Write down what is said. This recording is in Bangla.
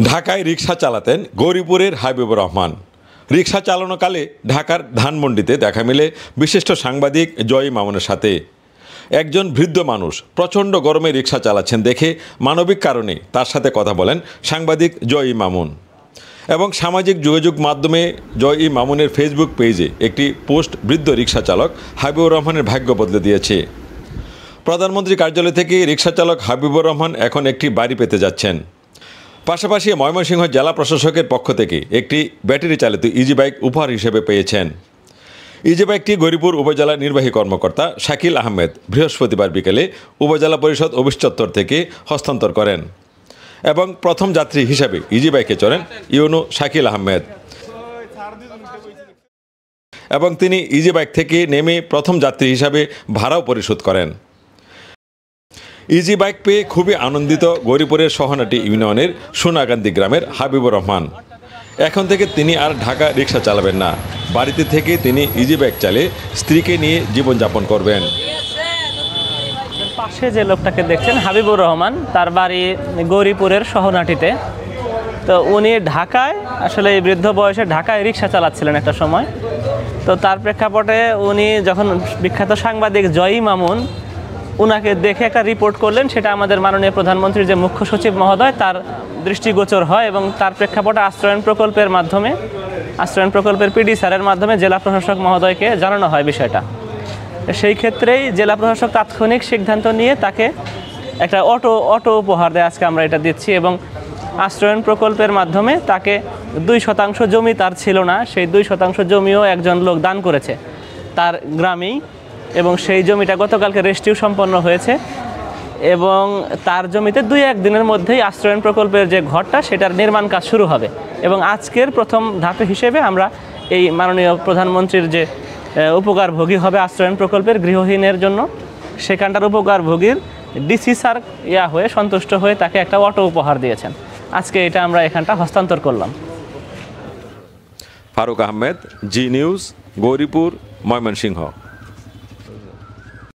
ঢাকায় রিকশা চালাতেন গৌরীপুরের হাবিবুর রহমান। রিকশা চালানোকালে ঢাকার ধানমন্ডিতে দেখা মিলে বিশিষ্ট সাংবাদিক জয়ী মামুনের সাথে। একজন বৃদ্ধ মানুষ প্রচণ্ড গরমে রিকশা চালাচ্ছেন দেখে মানবিক কারণে তার সাথে কথা বলেন সাংবাদিক জয়ী মামুন। এবং সামাজিক যোগাযোগ মাধ্যমে জয়ী মামুনের ফেসবুক পেজে একটি পোস্ট বৃদ্ধ রিকশা চালক হাবিবুর রহমানের ভাগ্য বদলে দিয়েছে। প্রধানমন্ত্রী কার্যালয় থেকে রিকশা চালক হাবিবুর রহমান এখন একটি বাড়ি পেতে যাচ্ছেন। পাশাপাশি ময়মনসিংহ জেলা প্রশাসকের পক্ষ থেকে একটি ব্যাটারি চালিত ইজি বাইক উপহার হিসেবে পেয়েছেন। ইজি বাইকটি গৌরীপুর উপজেলা নির্বাহী কর্মকর্তা শাকিল আহমেদ বৃহস্পতিবার বিকেলে উপজেলা পরিষদ অফিস চত্বর থেকে হস্তান্তর করেন এবং প্রথম যাত্রী হিসাবে ইজি বাইকে চড়েন ইউনু শাকিল আহমেদ এবং তিনি ইজি বাইক থেকে নেমে প্রথম যাত্রী হিসাবে ভাড়াও পরিশোধ করেন। ইজি বাইক পেয়ে খুবই আনন্দিত গৌরীপুরের সহনাটি ইউনিয়নের সোনাকান্দি গ্রামের হাবিবুর রহমান। এখন থেকে তিনি আর ঢাকা রিকশা চালাবেন না, বাড়িতে থেকে তিনি ইজি বাইক চালিয়ে স্ত্রীকে নিয়ে জীবনযাপন করবেন। পাশে যে লোকটাকে দেখছেন হাবিবুর রহমান, তার বাড়ি গৌরীপুরের সহনাটিতে। তো উনি ঢাকায় আসলে এই বৃদ্ধ বয়সে ঢাকায় রিকশা চালাচ্ছিলেন একটা সময়। তো তার প্রেক্ষাপটে উনি যখন বিখ্যাত সাংবাদিক জয়ী মামুন উনাকে দেখে একটা রিপোর্ট করলেন, সেটা আমাদের মাননীয় প্রধানমন্ত্রীর যে মুখ্য সচিব মহোদয় তার দৃষ্টিগোচর হয় এবং তার প্রেক্ষাপটে আশ্রয়ণ প্রকল্পের পিডি স্যারের মাধ্যমে জেলা প্রশাসক মহোদয়কে জানানো হয় বিষয়টা। সেই ক্ষেত্রেই জেলা প্রশাসক তাৎক্ষণিক সিদ্ধান্ত নিয়ে তাকে একটা অটো উপহার দেয়। আজকে আমরা এটা দিচ্ছি এবং আশ্রয়ণ প্রকল্পের মাধ্যমে তাকে 2% জমি তার ছিল না, সেই 2% জমিও একজন লোক দান করেছে তার গ্রামেই এবং সেই জমিটা গতকালকে রেস্টিউ সম্পন্ন হয়েছে এবং তার জমিতে 2-1 দিনের মধ্যেই আশ্রয়ণ প্রকল্পের যে ঘরটা সেটার নির্মাণ কাজ শুরু হবে এবং আজকের প্রথম ধাপে হিসেবে আমরা এই মাননীয় প্রধানমন্ত্রীর যে উপকারভোগী হবে আশ্রয়ণ প্রকল্পের গৃহহীনের জন্য, সেখানটার উপকারভোগীর ডিসি স্যার হয়ে সন্তুষ্ট হয়ে তাকে একটা অটো উপহার দিয়েছেন। আজকে এটা আমরা এখানটা হস্তান্তর করলাম। ফারুক আহমেদ, জি নিউজ, গৌরীপুর, ময়মনসিংহ।